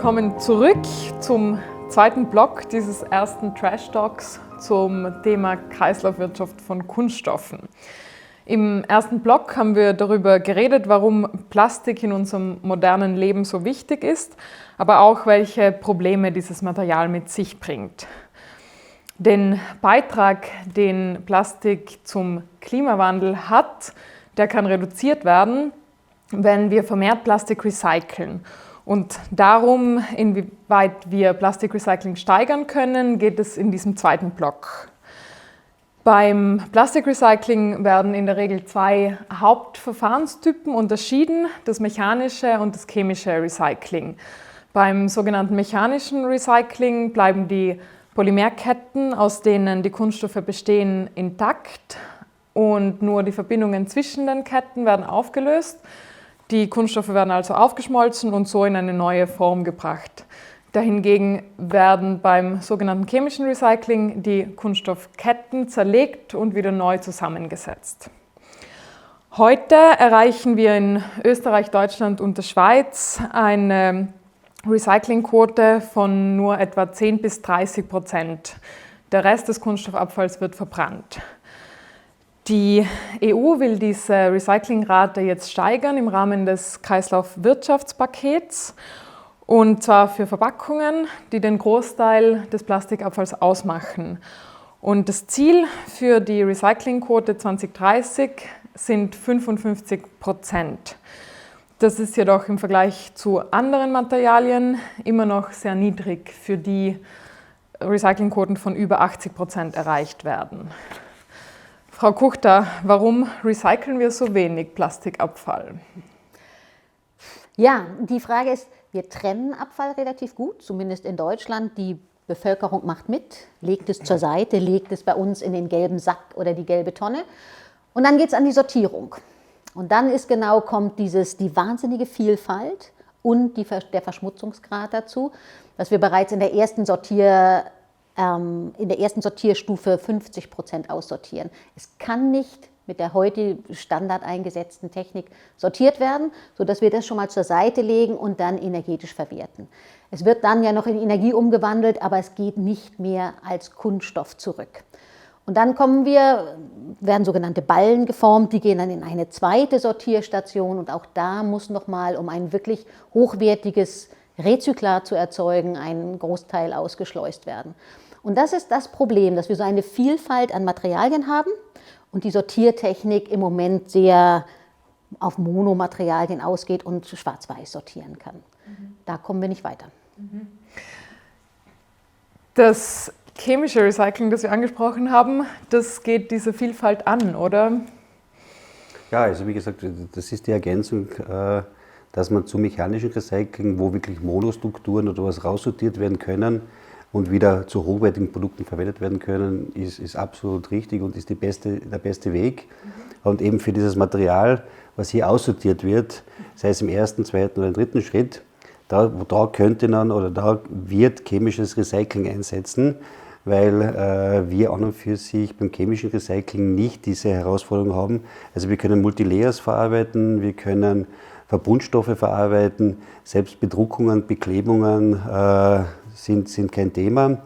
willkommen zurück zum zweiten Block dieses ersten Trash Talks zum Thema Kreislaufwirtschaft von Kunststoffen. Im ersten Block haben wir darüber geredet, warum Plastik in unserem modernen Leben so wichtig ist, aber auch welche Probleme dieses Material mit sich bringt. Den Beitrag, den Plastik zum Klimawandel hat, der kann reduziert werden, wenn wir vermehrt Plastik recyceln. Und darum, inwieweit wir Plastikrecycling steigern können, geht es in diesem zweiten Block. Beim Plastikrecycling werden in der Regel zwei Hauptverfahrenstypen unterschieden, das mechanische und das chemische Recycling. Beim sogenannten mechanischen Recycling bleiben die Polymerketten, aus denen die Kunststoffe bestehen, intakt und nur die Verbindungen zwischen den Ketten werden aufgelöst. Die Kunststoffe werden also aufgeschmolzen und so in eine neue Form gebracht. Dahingegen werden beim sogenannten chemischen Recycling die Kunststoffketten zerlegt und wieder neu zusammengesetzt. Heute erreichen wir in Österreich, Deutschland und der Schweiz eine Recyclingquote von nur etwa 10-30%. Der Rest des Kunststoffabfalls wird verbrannt. Die EU will diese Recyclingrate jetzt steigern im Rahmen des Kreislaufwirtschaftspakets, und zwar für Verpackungen, die den Großteil des Plastikabfalls ausmachen. Und das Ziel für die Recyclingquote 2030 sind 55%. Das ist jedoch im Vergleich zu anderen Materialien immer noch sehr niedrig, für die Recyclingquoten von über 80% erreicht werden. Frau Kuchter, warum recyceln wir so wenig Plastikabfall? Ja, die Frage ist, wir trennen Abfall relativ gut, zumindest in Deutschland. Die Bevölkerung macht mit, legt es zur Seite, legt es bei uns in den gelben Sack oder die gelbe Tonne. Und dann geht es an die Sortierung. Und dann kommt die wahnsinnige Vielfalt und der Verschmutzungsgrad dazu, dass wir bereits in der ersten Sortierstufe 50% aussortieren. Es kann nicht mit der heute Standard eingesetzten Technik sortiert werden, sodass wir das schon mal zur Seite legen und dann energetisch verwerten. Es wird dann ja noch in Energie umgewandelt, aber es geht nicht mehr als Kunststoff zurück. Und dann werden sogenannte Ballen geformt, die gehen dann in eine zweite Sortierstation und auch da muss nochmal, um ein wirklich hochwertiges Rezyklat zu erzeugen, ein Großteil ausgeschleust werden. Und das ist das Problem, dass wir so eine Vielfalt an Materialien haben und die Sortiertechnik im Moment sehr auf Monomaterialien ausgeht und schwarz-weiß sortieren kann. Da kommen wir nicht weiter. Das chemische Recycling, das wir angesprochen haben, das geht diese Vielfalt an, oder? Ja, also wie gesagt, das ist die Ergänzung, dass man zum mechanischen Recycling, wo wirklich Monostrukturen oder was raussortiert werden können und wieder zu hochwertigen Produkten verwendet werden können, ist absolut richtig und ist der beste Weg. Und eben für dieses Material, was hier aussortiert wird, sei es im ersten, zweiten oder dritten Schritt, da wird chemisches Recycling einsetzen, weil wir an und für sich beim chemischen Recycling nicht diese Herausforderung haben. Also wir können Multilayers verarbeiten, wir können Verbundstoffe verarbeiten, selbst Bedruckungen, Beklebungen sind kein Thema,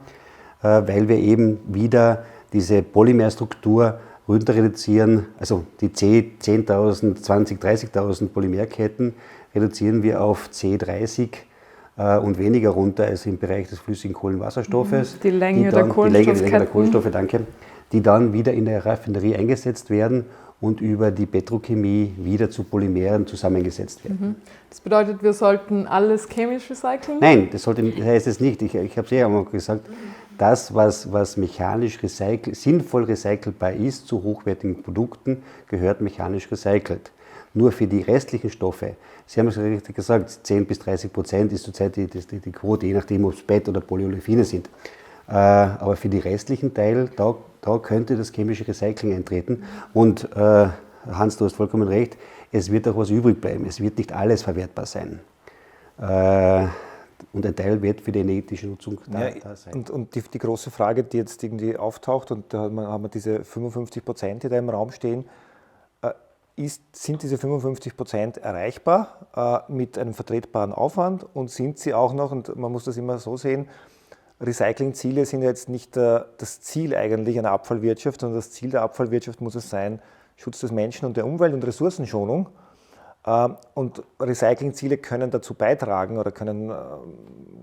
weil wir eben wieder diese Polymerstruktur runter reduzieren, also die 10.000, 20.000, 30.000 Polymerketten reduzieren wir auf C30 und weniger runter als im Bereich des flüssigen Kohlenwasserstoffes. Die Länge der Kohlenstoffe, die dann wieder in der Raffinerie eingesetzt werden und über die Petrochemie wieder zu Polymeren zusammengesetzt werden. Das bedeutet, wir sollten alles chemisch recyceln? Nein, das heißt es nicht. Ich habe es ja einmal gesagt, das, was mechanisch sinnvoll recycelbar ist zu hochwertigen Produkten, gehört mechanisch recycelt. Nur für die restlichen Stoffe, Sie haben es richtig gesagt, 10-30% ist zurzeit die Quote, je nachdem, ob es PET oder Polyolefine sind. Aber für die restlichen Teile, da könnte das chemische Recycling eintreten. Und Hans, du hast vollkommen recht, es wird auch was übrig bleiben. Es wird nicht alles verwertbar sein. Und ein Teil wird für die energetische Nutzung da sein. Und die große Frage, die jetzt irgendwie auftaucht, und da haben wir diese 55%, die da im Raum stehen, sind diese 55% erreichbar mit einem vertretbaren Aufwand und sind sie auch noch, und man muss das immer so sehen, Recyclingziele sind jetzt nicht das Ziel eigentlich einer Abfallwirtschaft, sondern das Ziel der Abfallwirtschaft muss es sein, Schutz des Menschen und der Umwelt und Ressourcenschonung. Und Recyclingziele können dazu beitragen oder können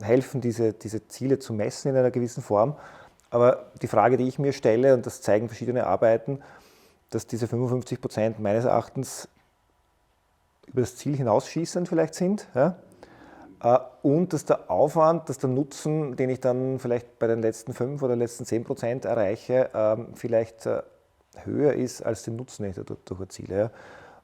helfen, diese Ziele zu messen in einer gewissen Form. Aber die Frage, die ich mir stelle, und das zeigen verschiedene Arbeiten, dass diese 55% meines Erachtens über das Ziel hinausschießend vielleicht sind. Ja? Und dass der Aufwand, dass der Nutzen, den ich dann vielleicht bei den letzten 5 oder letzten 10% erreiche, vielleicht höher ist als den Nutzen, den ich dadurch erziele. Ja?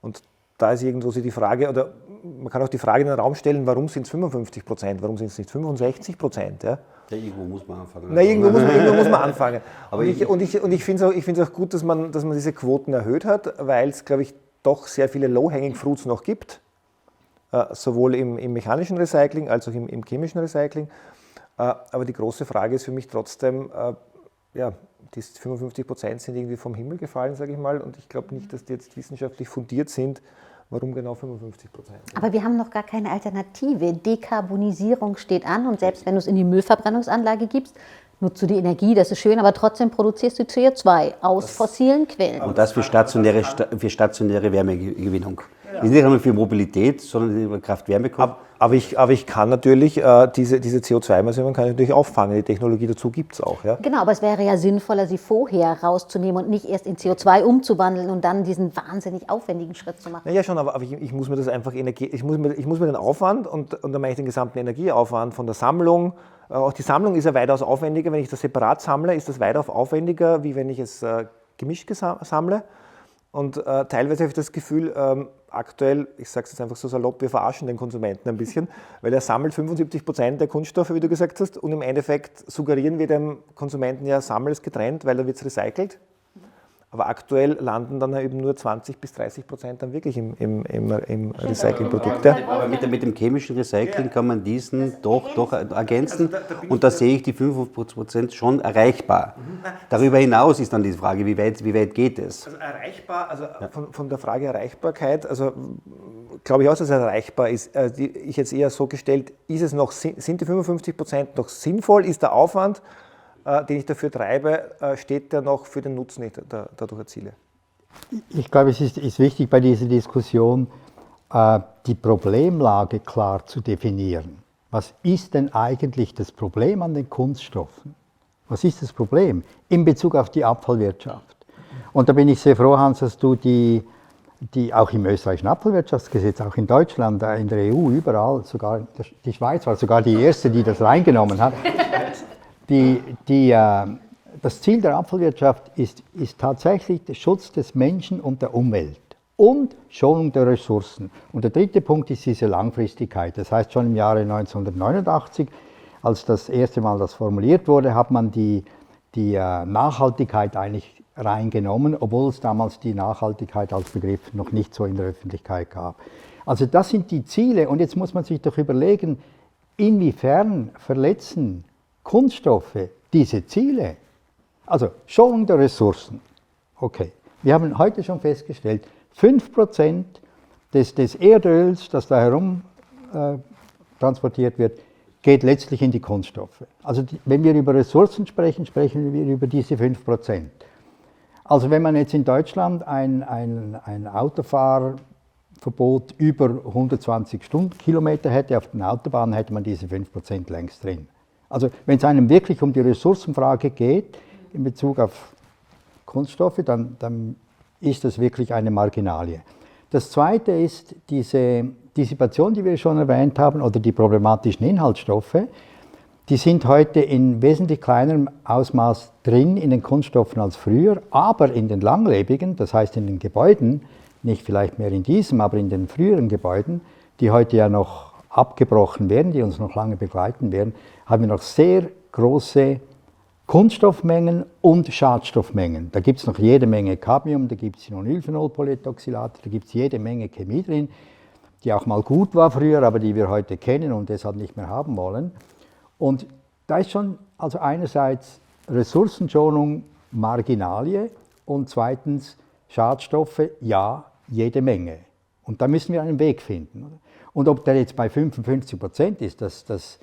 Und da ist irgendwo so die Frage, oder man kann auch die Frage in den Raum stellen, warum sind es 55%, warum sind es nicht 65%? Ja? Ja, irgendwo muss man anfangen. Na, irgendwo muss man anfangen. Aber ich finde es auch gut, dass man diese Quoten erhöht hat, weil es, glaube ich, doch sehr viele Low-Hanging Fruits noch gibt, sowohl im mechanischen Recycling als auch im chemischen Recycling. Aber die große Frage ist für mich trotzdem, ja, die 55% sind irgendwie vom Himmel gefallen, sage ich mal, und ich glaube nicht, dass die jetzt wissenschaftlich fundiert sind. Warum genau 55%? Aber wir haben noch gar keine Alternative. Dekarbonisierung steht an und selbst wenn du es in die Müllverbrennungsanlage gibst, nutzt du die Energie, das ist schön, aber trotzdem produzierst du CO2 aus fossilen Quellen. Und das für stationäre Wärmegewinnung. Nicht einmal für Mobilität, sondern für Kraft-Wärme-Kopf. Aber ich kann natürlich diese CO2-Emissionen kann ich natürlich auffangen. Die Technologie dazu gibt es auch. Ja? Genau, aber es wäre ja sinnvoller, sie vorher rauszunehmen und nicht erst in CO2 umzuwandeln und dann diesen wahnsinnig aufwendigen Schritt zu machen. Ja, schon, aber ich muss mir das einfach ich muss mir den Aufwand und dann mache ich den gesamten Energieaufwand von der Sammlung. Auch die Sammlung ist ja weitaus aufwendiger. Wenn ich das separat sammle, ist das weitaus aufwendiger, wie wenn ich es gemischt sammle. Und teilweise habe ich das Gefühl, aktuell, ich sage es jetzt einfach so salopp, wir verarschen den Konsumenten ein bisschen, weil er sammelt 75% der Kunststoffe, wie du gesagt hast, und im Endeffekt suggerieren wir dem Konsumenten ja, sammel es getrennt, weil da wird es recycelt. Aber aktuell landen dann eben nur 20-30% dann wirklich im Recyclingprodukt. Ja. Aber mit dem chemischen Recycling kann man diesen doch ergänzen und da sehe ich die 55% schon erreichbar. Darüber hinaus ist dann die Frage, wie weit geht es? Also erreichbar, also von der Frage Erreichbarkeit, also glaube ich auch, dass es erreichbar ist. Ich jetzt eher so gestellt, sind die 55% noch sinnvoll, ist der Aufwand, den ich dafür treibe, steht der noch für den Nutzen, den ich dadurch erziele? Ich glaube, es ist wichtig bei dieser Diskussion, die Problemlage klar zu definieren. Was ist denn eigentlich das Problem an den Kunststoffen? Was ist das Problem in Bezug auf die Abfallwirtschaft? Und da bin ich sehr froh, Hans, dass du die auch im österreichischen Abfallwirtschaftsgesetz, auch in Deutschland, in der EU, überall, sogar die Schweiz war sogar die erste, die das reingenommen hat. Das Ziel der Abfallwirtschaft ist tatsächlich der Schutz des Menschen und der Umwelt und Schonung der Ressourcen. Und der dritte Punkt ist diese Langfristigkeit. Das heißt, schon im Jahre 1989, als das erste Mal das formuliert wurde, hat man die Nachhaltigkeit eigentlich reingenommen, obwohl es damals die Nachhaltigkeit als Begriff noch nicht so in der Öffentlichkeit gab. Also das sind die Ziele und jetzt muss man sich doch überlegen, inwiefern verletzen Kunststoffe diese Ziele. Also Schonung der Ressourcen. Okay, wir haben heute schon festgestellt, 5% des Erdöls, das da herum transportiert wird, geht letztlich in die Kunststoffe. Also wenn wir über Ressourcen sprechen, sprechen wir über diese 5%. Also wenn man jetzt in Deutschland ein Autofahrverbot über 120 Stundenkilometer hätte auf den Autobahnen, hätte man diese 5% längst drin. Also wenn es einem wirklich um die Ressourcenfrage geht, in Bezug auf Kunststoffe, dann ist das wirklich eine Marginalie. Das Zweite ist diese Dissipation, die wir schon erwähnt haben, oder die problematischen Inhaltsstoffe. Die sind heute in wesentlich kleinerem Ausmaß drin in den Kunststoffen als früher, aber in den langlebigen, das heißt in den Gebäuden, nicht vielleicht mehr in diesem, aber in den früheren Gebäuden, die heute ja noch abgebrochen werden, die uns noch lange begleiten werden, haben wir noch sehr große Kunststoffmengen und Schadstoffmengen. Da gibt es noch jede Menge Cadmium, da gibt es Nonylphenolpolyetoxylate, da gibt es jede Menge Chemie drin, die auch mal gut war früher, aber die wir heute kennen und deshalb nicht mehr haben wollen. Und da ist schon also einerseits Ressourcenschonung Marginalie und zweitens Schadstoffe, ja, jede Menge. Und da müssen wir einen Weg finden. Und ob der jetzt bei 55% ist, das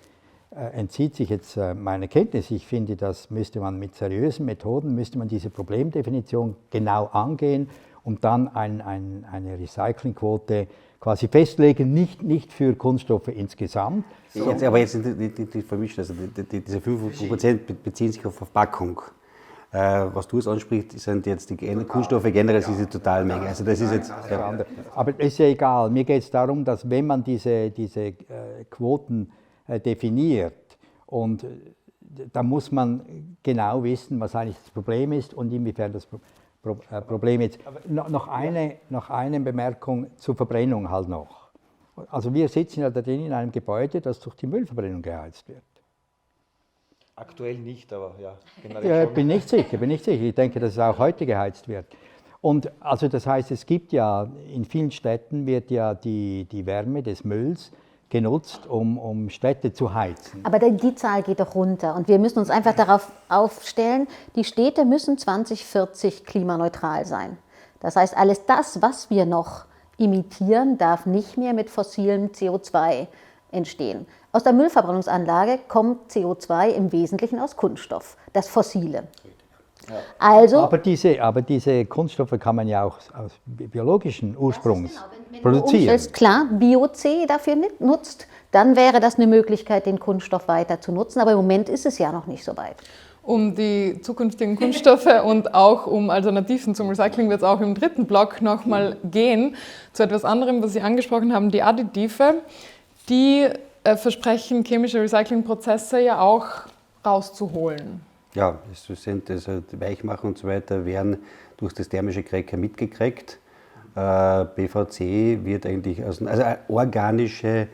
entzieht sich jetzt meiner Kenntnis. Ich finde, das müsste man mit seriösen Methoden, müsste man diese Problemdefinition genau angehen und dann eine Recyclingquote quasi festlegen, nicht für Kunststoffe insgesamt. Aber jetzt nicht vermischen, also diese 55% beziehen sich auf Verpackung. Was du jetzt ansprichst, sind jetzt die Kunststoffe generell, das ist die Totalmenge. Also das ist jetzt, ja. Aber es ist ja egal. Mir geht es darum, dass wenn man diese Quoten definiert, und da muss man genau wissen, was eigentlich das Problem ist und inwiefern das Problem ist. Noch eine Bemerkung zur Verbrennung halt noch. Also wir sitzen ja da drin in einem Gebäude, das durch die Müllverbrennung geheizt wird. Aktuell nicht, aber ja. Ja, bin nicht sicher. Ich denke, dass es auch heute geheizt wird. Und also das heißt, es gibt ja, in vielen Städten wird ja die Wärme des Mülls genutzt, um Städte zu heizen. Aber die Zahl geht doch runter und wir müssen uns einfach darauf aufstellen, die Städte müssen 2040 klimaneutral sein. Das heißt, alles das, was wir noch emittieren, darf nicht mehr mit fossilem CO2 entstehen. Aus der Müllverbrennungsanlage kommt CO2 im Wesentlichen aus Kunststoff, das Fossile. Also, aber diese Kunststoffe kann man ja auch aus biologischen Ursprungs wenn produzieren. klar, Bio-C dafür nutzt, dann wäre das eine Möglichkeit, den Kunststoff weiter zu nutzen. Aber im Moment ist es ja noch nicht so weit. Um die zukünftigen Kunststoffe und auch um Alternativen zum Recycling wird es auch im dritten Block nochmal gehen. Zu etwas anderem, was Sie angesprochen haben, die Additive, die versprechen chemische Recyclingprozesse ja auch rauszuholen. Ja, also die Weichmacher und so weiter werden durch das thermische Cracker mitgekriegt. PVC wird eigentlich also organische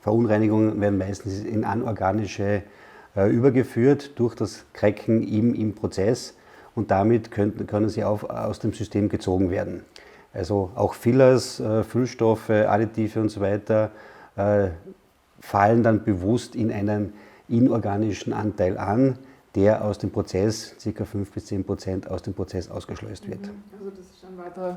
Verunreinigungen werden meistens in anorganische übergeführt durch das Cracken im Prozess und damit können sie aus dem System gezogen werden. Also auch Fillers, Füllstoffe, Additive und so weiter fallen dann bewusst in einen inorganischen Anteil an, der aus dem Prozess, ca. 5-10% aus dem Prozess ausgeschleust wird. Also das ist ein weiterer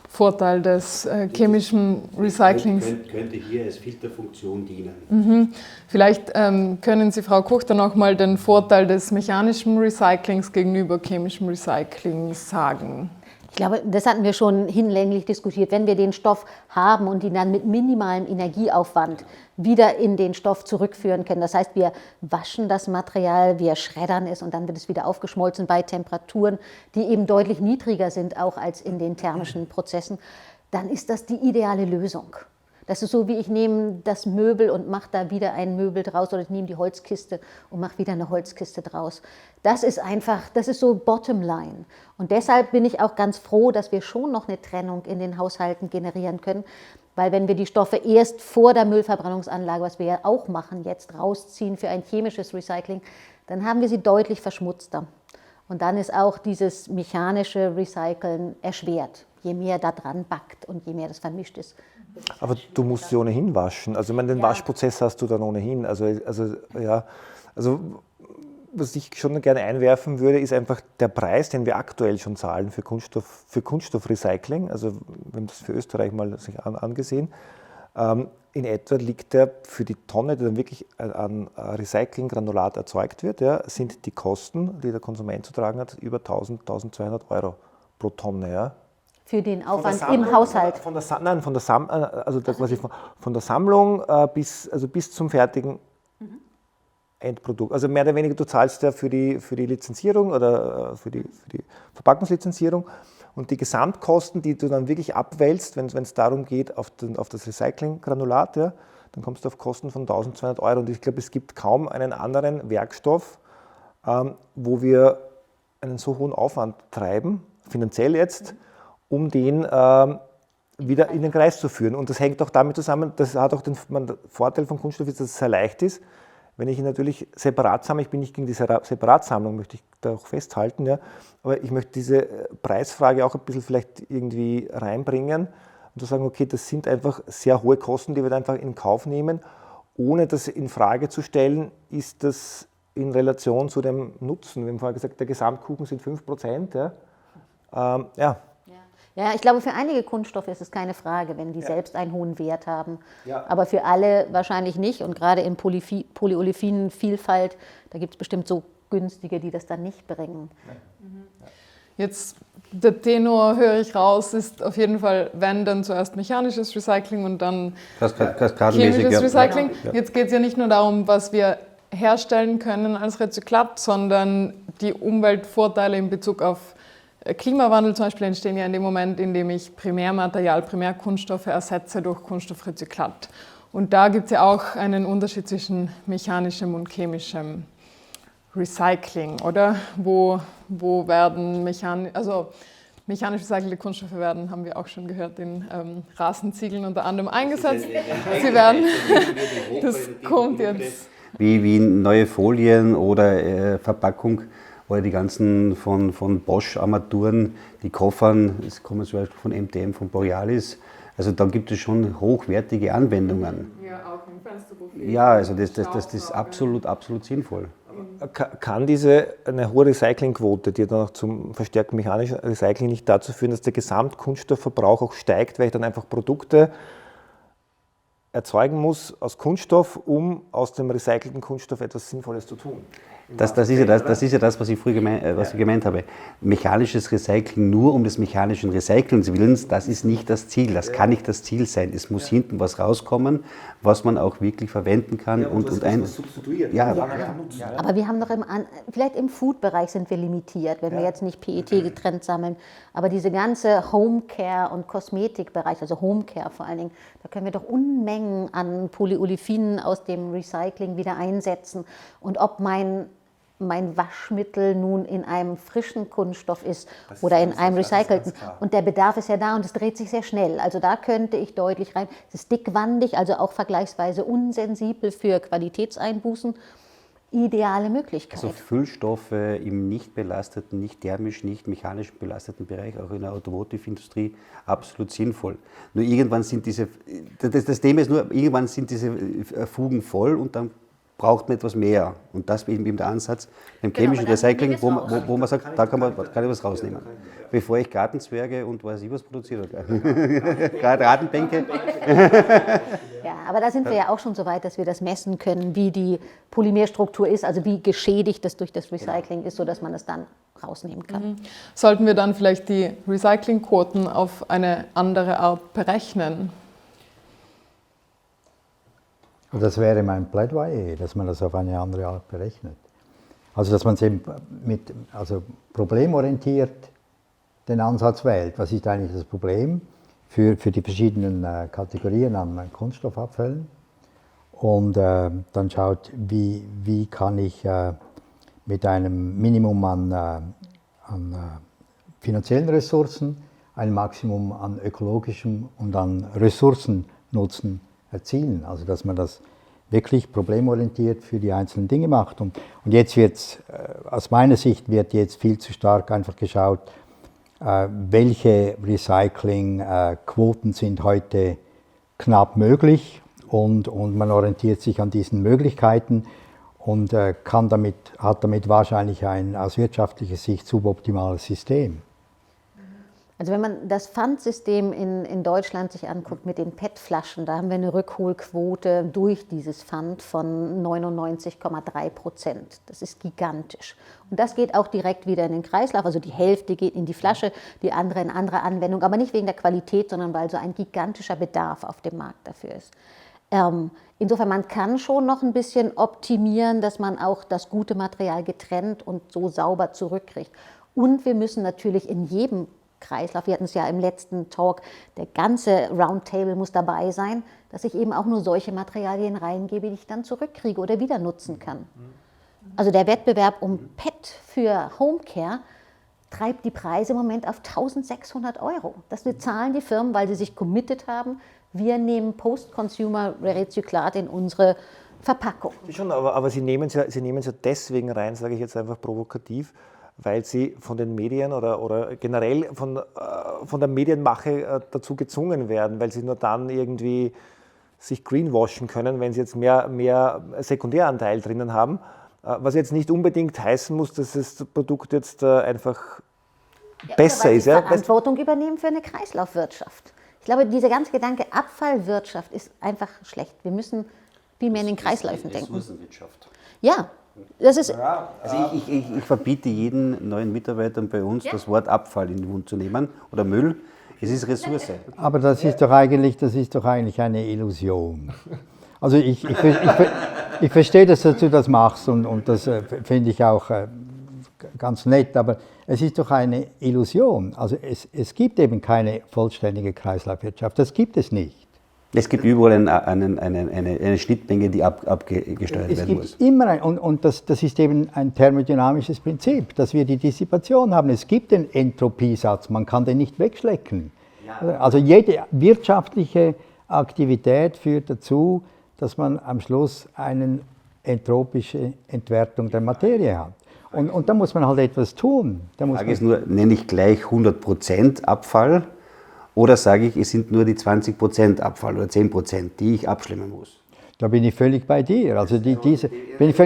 Vorteil des chemischen Recyclings. Könnte hier als Filterfunktion dienen. Vielleicht können Sie, Frau Koch, dann auch mal den Vorteil des mechanischen Recyclings gegenüber chemischem Recycling sagen. Ich glaube, das hatten wir schon hinlänglich diskutiert. Wenn wir den Stoff haben und ihn dann mit minimalem Energieaufwand wieder in den Stoff zurückführen können, das heißt, wir waschen das Material, wir schreddern es und dann wird es wieder aufgeschmolzen bei Temperaturen, die eben deutlich niedriger sind, auch als in den thermischen Prozessen, dann ist das die ideale Lösung. Das ist so, wie ich nehme das Möbel und mache da wieder ein Möbel draus oder ich nehme die Holzkiste und mache wieder eine Holzkiste draus. Das ist so Bottomline. Und deshalb bin ich auch ganz froh, dass wir schon noch eine Trennung in den Haushalten generieren können. Weil wenn wir die Stoffe erst vor der Müllverbrennungsanlage, was wir ja auch machen, jetzt rausziehen für ein chemisches Recycling, dann haben wir sie deutlich verschmutzter. Und dann ist auch dieses mechanische Recyceln erschwert, je mehr da dran backt und je mehr das vermischt ist. Aber du musst sie ohnehin waschen. Also ich meine, den Waschprozess hast du dann ohnehin. Also was ich schon gerne einwerfen würde, ist einfach der Preis, den wir aktuell schon zahlen für Kunststoffrecycling. Also wir haben das für Österreich mal sich angesehen. In etwa liegt der für die Tonne, die dann wirklich an Recyclinggranulat erzeugt wird, sind die Kosten, die der Konsument zu tragen hat, über 1.200 Euro pro Tonne. Ja. Für den Aufwand im Haushalt? Von der Sammlung bis zum fertigen Endprodukt. Also mehr oder weniger, du zahlst ja für die Lizenzierung oder für die Verpackungslizenzierung und die Gesamtkosten, die du dann wirklich abwälzt, wenn es darum geht, auf das Recyclinggranulat, dann kommst du auf Kosten von 1.200 Euro. Und ich glaube, es gibt kaum einen anderen Werkstoff, wo wir einen so hohen Aufwand treiben, finanziell jetzt, um den wieder in den Kreis zu führen. Und das hängt auch damit zusammen, das hat auch den Vorteil von Kunststoff, ist, dass es sehr leicht ist. Wenn ich ihn natürlich separat sammle, ich bin nicht gegen die Separatsammlung, möchte ich da auch festhalten, aber ich möchte diese Preisfrage auch ein bisschen vielleicht irgendwie reinbringen und zu sagen, okay, das sind einfach sehr hohe Kosten, die wir einfach in Kauf nehmen, ohne das in Frage zu stellen, ist das in Relation zu dem Nutzen. Wir haben vorher gesagt, der Gesamtkuchen sind 5%. Ja, ich glaube, für einige Kunststoffe ist es keine Frage, wenn die selbst einen hohen Wert haben. Ja. Aber für alle wahrscheinlich nicht. Und gerade in Polyolefin-Vielfalt, da gibt es bestimmt so günstige, die das dann nicht bringen. Jetzt, der Tenor, höre ich raus, ist auf jeden Fall, wenn, dann zuerst mechanisches Recycling und dann Kaskadenmäßig, chemisches Recycling. Ja. Jetzt geht es ja nicht nur darum, was wir herstellen können als Rezyklat, sondern die Umweltvorteile in Bezug auf Klimawandel zum Beispiel entstehen ja in dem Moment, in dem ich Primärmaterial, Primärkunststoffe ersetze durch Kunststoffrezyklat. Und da gibt es ja auch einen Unterschied zwischen mechanischem und chemischem Recycling, oder? Wo werden mechanisch recycelte Kunststoffe werden, haben wir auch schon gehört, in Rasenziegeln unter anderem eingesetzt. Sie werden, das kommt jetzt. Wie neue Folien oder Verpackung oder die ganzen von Bosch-Armaturen, die Koffern, das kommen zum Beispiel von MTM, von Borealis. Also da gibt es schon hochwertige Anwendungen. Ja, auch im Fensterprofil. Ja, also das ist absolut sinnvoll. Kann eine hohe Recyclingquote, die dann auch zum verstärkten mechanischen Recycling nicht dazu führen, dass der Gesamtkunststoffverbrauch auch steigt, weil ich dann einfach Produkte erzeugen muss aus Kunststoff, um aus dem recycelten Kunststoff etwas Sinnvolles zu tun? Das ist ja das, was ich früher gemeint habe. Mechanisches Recycling nur um des mechanischen Recyclings Willens, das ist nicht das Ziel. Das kann nicht das Ziel sein. Es muss hinten was rauskommen, was man auch wirklich verwenden kann. Und substituiert. Ja. Aber wir haben noch vielleicht im Food-Bereich sind wir limitiert, wenn wir jetzt nicht PET getrennt sammeln. Aber diese ganze Homecare- und Kosmetikbereich, also Homecare vor allen Dingen, da können wir doch Unmengen an Polyolefinen aus dem Recycling wieder einsetzen. Und ob mein Waschmittel nun in einem frischen Kunststoff ist oder in einem recycelten. Und der Bedarf ist ja da und es dreht sich sehr schnell. Also da könnte ich deutlich rein. Es ist dickwandig, also auch vergleichsweise unsensibel für Qualitätseinbußen. Ideale Möglichkeit. Also Füllstoffe im nicht belasteten, nicht thermisch, nicht mechanisch belasteten Bereich, auch in der Automotive-Industrie, absolut sinnvoll. Nur irgendwann sind das Thema ist nur, irgendwann sind diese Fugen voll und dann braucht man etwas mehr. Und das ist eben der Ansatz beim chemischen Recycling, wo man sagt, da kann ich was rausnehmen. Bevor ich Gartenzwerge und weiß ich was produziere. Quadratenbänke. Ja, aber da sind wir ja auch schon so weit, dass wir das messen können, wie die Polymerstruktur ist, also wie geschädigt das durch das Recycling ist, sodass man das dann rausnehmen kann. Sollten wir dann vielleicht die Recyclingquoten auf eine andere Art berechnen? Das wäre mein Plädoyer, dass man das auf eine andere Art berechnet. Also dass man es eben problemorientiert den Ansatz wählt. Was ist eigentlich das Problem für die verschiedenen Kategorien an Kunststoffabfällen? Und dann schaut, wie kann ich mit einem Minimum an finanziellen Ressourcen ein Maximum an ökologischem und an Ressourcennutzen erzielen. Also dass man das wirklich problemorientiert für die einzelnen Dinge macht. Und jetzt wird aus meiner Sicht wird jetzt viel zu stark einfach geschaut, welche Recyclingquoten sind heute knapp möglich und man orientiert sich an diesen Möglichkeiten und hat damit wahrscheinlich ein aus wirtschaftlicher Sicht suboptimales System. Also wenn man das Pfandsystem in Deutschland sich anguckt mit den PET-Flaschen, da haben wir eine Rückholquote durch dieses Pfand von 99,3%. Das ist gigantisch. Und das geht auch direkt wieder in den Kreislauf. Also die Hälfte geht in die Flasche, die andere in andere Anwendung. Aber nicht wegen der Qualität, sondern weil so ein gigantischer Bedarf auf dem Markt dafür ist. Insofern, man kann schon noch ein bisschen optimieren, dass man auch das gute Material getrennt und so sauber zurückkriegt. Und wir müssen natürlich in jedem Kreislauf, wir hatten es ja im letzten Talk, der ganze Roundtable muss dabei sein, dass ich eben auch nur solche Materialien reingebe, die ich dann zurückkriege oder wieder nutzen kann. Also der Wettbewerb um PET für Homecare treibt die Preise im Moment auf 1.600 €. Das bezahlen die Firmen, weil sie sich committed haben, wir nehmen Post-Consumer-Rezyklat in unsere Verpackung. Schon, aber Sie nehmen es ja deswegen rein, sage ich jetzt einfach provokativ, weil sie von den Medien oder generell von der Medienmache dazu gezwungen werden, weil sie nur dann irgendwie sich greenwashen können, wenn sie jetzt mehr Sekundäranteil drinnen haben. Was jetzt nicht unbedingt heißen muss, dass das Produkt jetzt einfach besser weil ist. sie Ja? Verantwortung übernehmen für eine Kreislaufwirtschaft. Ich glaube, dieser ganze Gedanke Abfallwirtschaft ist einfach schlecht. Wir müssen viel mehr in den Kreisläufen denken. Ressourcenwirtschaft. Ja, das ist Also ich verbiete jeden neuen Mitarbeitern bei uns, das Wort Abfall in den Mund zu nehmen oder Müll. Es ist Ressource. Aber das ist doch eigentlich eine Illusion. Also ich verstehe, dass du das machst und das finde ich auch ganz nett, aber es ist doch eine Illusion. Also es gibt eben keine vollständige Kreislaufwirtschaft, das gibt es nicht. Es gibt überall eine Schnittmenge, die abgesteuert Es werden gibt muss. immer und das ist eben ein thermodynamisches Prinzip, dass wir die Dissipation haben. Es gibt den Entropiesatz, man kann den nicht wegschlecken. Also jede wirtschaftliche Aktivität führt dazu, dass man am Schluss eine entropische Entwertung der Materie hat. Und da muss man halt etwas tun. Die Frage ist nur, nenne ich gleich 100% Abfall oder sage ich, es sind nur die 20% Abfall oder 10%, die ich abschlemmen muss? Da bin ich völlig bei dir. Also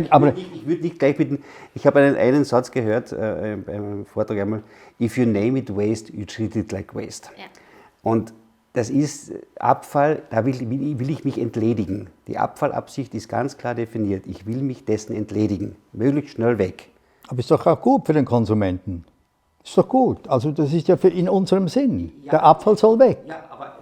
aber ich würde nicht gleich bitten, ich habe einen Satz gehört beim Vortrag einmal, if you name it waste, you treat it like waste. Ja. Und das ist Abfall, da will ich mich entledigen. Die Abfallabsicht ist ganz klar definiert. Ich will mich dessen entledigen, möglichst schnell weg. Aber ist doch auch gut für den Konsumenten. Ist doch gut. Also das ist ja in unserem Sinn. Ja, der Abfall soll weg. Ja, aber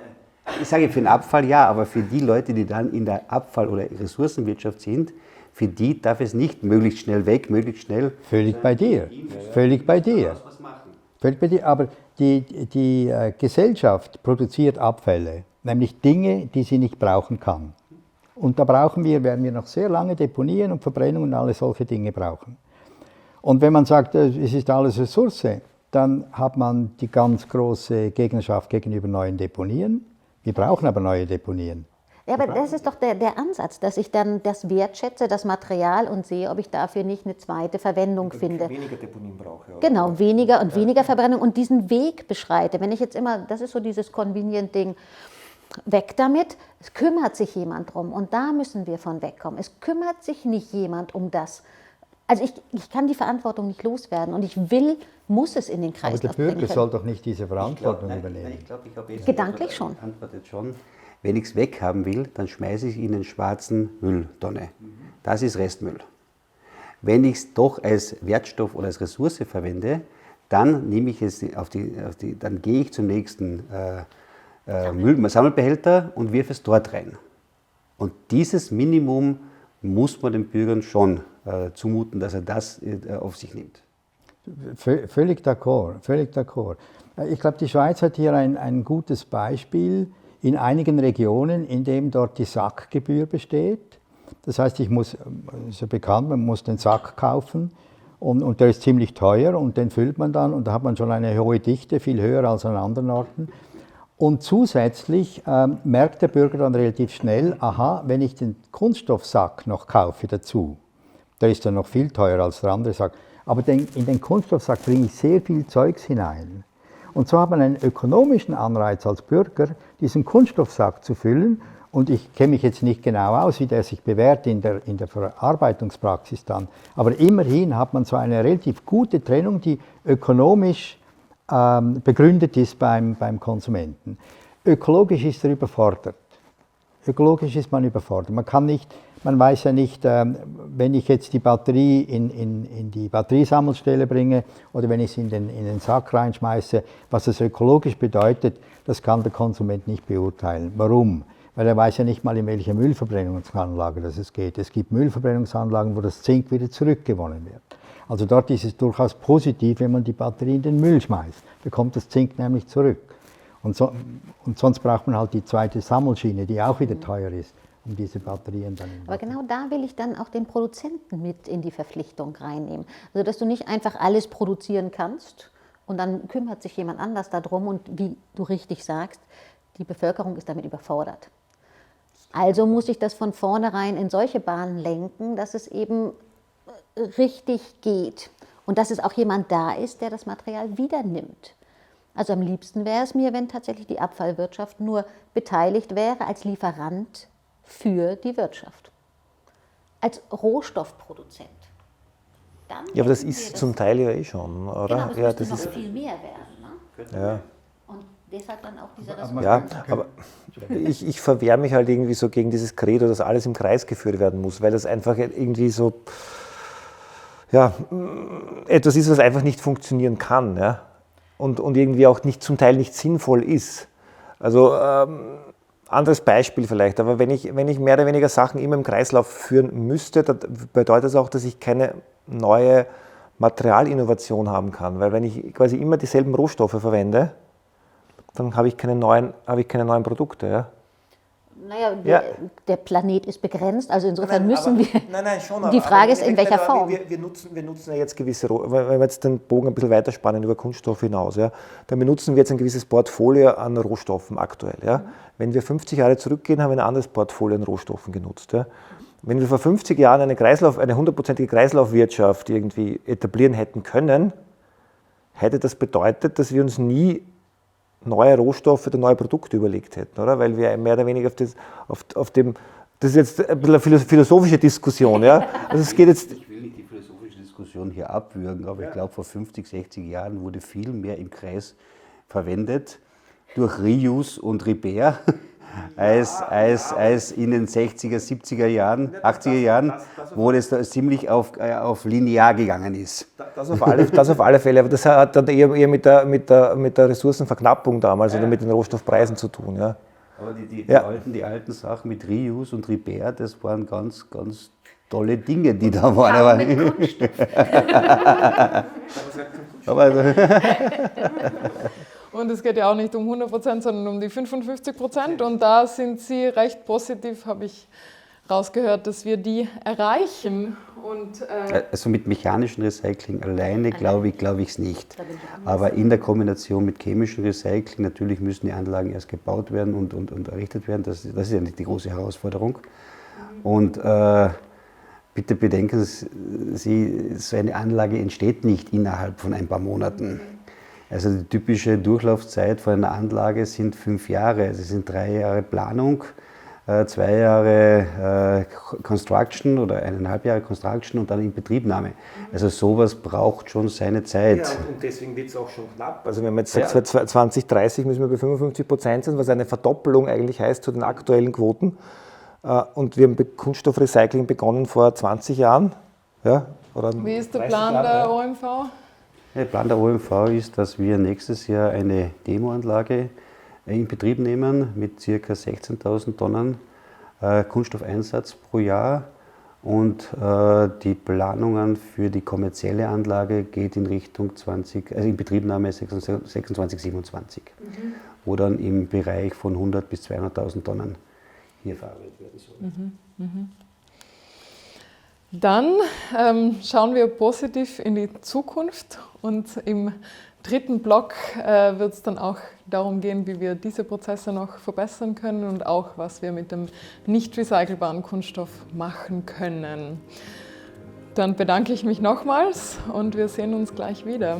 ich sage für den Abfall ja, aber für die Leute, die dann in der Abfall- oder Ressourcenwirtschaft sind, für die darf es nicht möglichst schnell weg, möglichst schnell. Völlig bei dir. Völlig bei dir. Völlig bei dir. Aber die Gesellschaft produziert Abfälle, nämlich Dinge, die sie nicht brauchen kann. Und da werden wir noch sehr lange Deponien und Verbrennung und alle solche Dinge brauchen. Und wenn man sagt, es ist alles Ressource, dann hat man die ganz große Gegnerschaft gegenüber neuen Deponien. Wir brauchen aber neue Deponien. Ja, aber das ist doch der Ansatz, dass ich dann das wertschätze, das Material und sehe, ob ich dafür nicht eine zweite Verwendung finde. Weniger Deponien brauche. Ja. Genau, weniger und weniger Verbrennung und diesen Weg beschreite. Wenn ich jetzt immer, das ist so dieses Convenient-Ding, weg damit, es kümmert sich jemand drum und da müssen wir von wegkommen. Es kümmert sich nicht jemand um das. Also ich kann die Verantwortung nicht loswerden und muss es in den Kreislauf bringen. Aber der Bürger soll doch nicht diese Verantwortung übernehmen. Ich glaube, ich habe jetzt Gedanklich schon. Antwortet schon. Wenn ich es weghaben will, dann schmeiße ich in den schwarzen Mülltonne. Das ist Restmüll. Wenn ich es doch als Wertstoff oder als Ressource verwende, dann nehme ich es dann gehe ich zum nächsten Sammelbehälter und wirfe es dort rein. Und dieses Minimum muss man den Bürgern schon zumuten, dass er das auf sich nimmt. Völlig d'accord, völlig d'accord. Ich glaube, die Schweiz hat hier ein gutes Beispiel in einigen Regionen, in dem dort die Sackgebühr besteht. Das heißt, ist ja bekannt, man muss den Sack kaufen und der ist ziemlich teuer und den füllt man dann und da hat man schon eine hohe Dichte, viel höher als an anderen Orten. Und zusätzlich merkt der Bürger dann relativ schnell, aha, wenn ich den Kunststoffsack noch kaufe dazu, der ist dann noch viel teurer als der andere Sack, aber in den Kunststoffsack bringe ich sehr viel Zeugs hinein. Und so hat man einen ökonomischen Anreiz als Bürger, diesen Kunststoffsack zu füllen. Und ich kenne mich jetzt nicht genau aus, wie der sich bewährt in der Verarbeitungspraxis dann. Aber immerhin hat man so eine relativ gute Trennung, die ökonomisch begründet ist beim Konsumenten. Ökologisch ist er überfordert. Ökologisch ist man überfordert. Man weiß ja nicht, wenn ich jetzt die Batterie in die Batteriesammelstelle bringe oder wenn ich es in den Sack reinschmeiße, was das ökologisch bedeutet, das kann der Konsument nicht beurteilen. Warum? Weil er weiß ja nicht mal, in welche Müllverbrennungsanlage es geht. Es gibt Müllverbrennungsanlagen, wo das Zink wieder zurückgewonnen wird. Also dort ist es durchaus positiv, wenn man die Batterie in den Müll schmeißt. Da kommt das Zink nämlich zurück. Und sonst braucht man halt die zweite Sammelschiene, die auch wieder teuer ist, um diese Batterien dann Aber genau da will ich dann auch den Produzenten mit in die Verpflichtung reinnehmen. Also dass du nicht einfach alles produzieren kannst und dann kümmert sich jemand anders darum und wie du richtig sagst, die Bevölkerung ist damit überfordert. Also muss ich das von vornherein in solche Bahnen lenken, dass es eben richtig geht und dass es auch jemand da ist, der das Material wieder nimmt. Also am liebsten wäre es mir, wenn tatsächlich die Abfallwirtschaft nur beteiligt wäre als Lieferant für die Wirtschaft. Als Rohstoffproduzent. dann Ja, aber das hätten wir ist zum Teil ja eh schon, oder? Genau, aber es Ja, müsste das noch ist, viel mehr werden. Ne? ja. Und deshalb dann auch dieser Aber- Ressourcen. Ja, aber ich verwehre mich halt irgendwie so gegen dieses Credo, dass alles im Kreis geführt werden muss, weil das einfach irgendwie so, ja, etwas ist, was einfach nicht funktionieren kann, ja? Und irgendwie auch nicht, zum Teil nicht sinnvoll ist. Also, anderes Beispiel vielleicht, aber wenn ich mehr oder weniger Sachen immer im Kreislauf führen müsste, dann bedeutet das auch, dass ich keine neue Materialinnovation haben kann, weil wenn ich quasi immer dieselben Rohstoffe verwende, dann habe ich keine neuen Produkte. Ja? Naja, Ja. der Planet ist begrenzt, also insofern müssen wir. Nein, schon. Die Frage ist, in welcher Form. Wir nutzen ja jetzt gewisse, wenn wir jetzt den Bogen ein bisschen weiterspannen über Kunststoffe hinaus, ja, dann benutzen wir jetzt ein gewisses Portfolio an Rohstoffen aktuell. Ja. Wenn wir 50 Jahre zurückgehen, haben wir ein anderes Portfolio an Rohstoffen genutzt. Ja. Wenn wir vor 50 Jahren eine 100%ige Kreislaufwirtschaft irgendwie etablieren hätten können, hätte das bedeutet, dass wir uns nie neue Rohstoffe oder neue Produkte überlegt hätten, oder? Weil wir mehr oder weniger auf dem, das ist jetzt ein bisschen eine philosophische Diskussion, ja? Also es geht jetzt. Ich will nicht die philosophische Diskussion hier abwürgen, aber ich glaube, vor 50, 60 Jahren wurde viel mehr im Kreis verwendet durch Reuse und Repair als in den 60er, 70er Jahren, 80er Jahren, wo das da ziemlich auf linear gegangen ist. Das auf alle Fälle, aber das hat dann eher mit der Ressourcenverknappung damals oder mit den Rohstoffpreisen zu tun. Ja. Aber die Ja. alten Sachen mit Reuse und Repair, das waren ganz, ganz tolle Dinge, die da waren. Aber, Mit Kunststoff. aber also, Und es geht ja auch nicht um 100%, sondern um die 55%. Und da sind Sie recht positiv, habe ich rausgehört, dass wir die erreichen. Und, also mit mechanischem Recycling alleine glaube ich es nicht. Da bin ich anders. Aber in der Kombination mit chemischem Recycling, natürlich müssen die Anlagen erst gebaut werden und errichtet werden. Das ist ja nicht die große Herausforderung. Und bitte bedenken Sie, so eine Anlage entsteht nicht innerhalb von ein paar Monaten. Also die typische Durchlaufzeit von einer Anlage sind 5 Jahre. Es sind 3 Jahre Planung, 2 Jahre Construction oder 1,5 Jahre Construction und dann Inbetriebnahme. Also sowas braucht schon seine Zeit. Ja, und deswegen wird es auch schon knapp. Also wenn man jetzt sagt, 2030 müssen wir bei 55% sein, was eine Verdoppelung eigentlich heißt zu den aktuellen Quoten. Und wir haben mit Kunststoffrecycling begonnen vor 20 Jahren. Ja, oder wie ist der 30 Plan Jahren, der ja. OMV? Der Plan der OMV ist, dass wir nächstes Jahr eine Demoanlage in Betrieb nehmen mit ca. 16.000 Tonnen Kunststoffeinsatz pro Jahr. Und die Planungen für die kommerzielle Anlage geht in Richtung Inbetriebnahme 26, 27, wo dann im Bereich von 100.000 bis 200.000 Tonnen hier verarbeitet werden soll. Dann schauen wir positiv in die Zukunft und im dritten Block wird es dann auch darum gehen, wie wir diese Prozesse noch verbessern können und auch, was wir mit dem nicht recycelbaren Kunststoff machen können. Dann bedanke ich mich nochmals und wir sehen uns gleich wieder.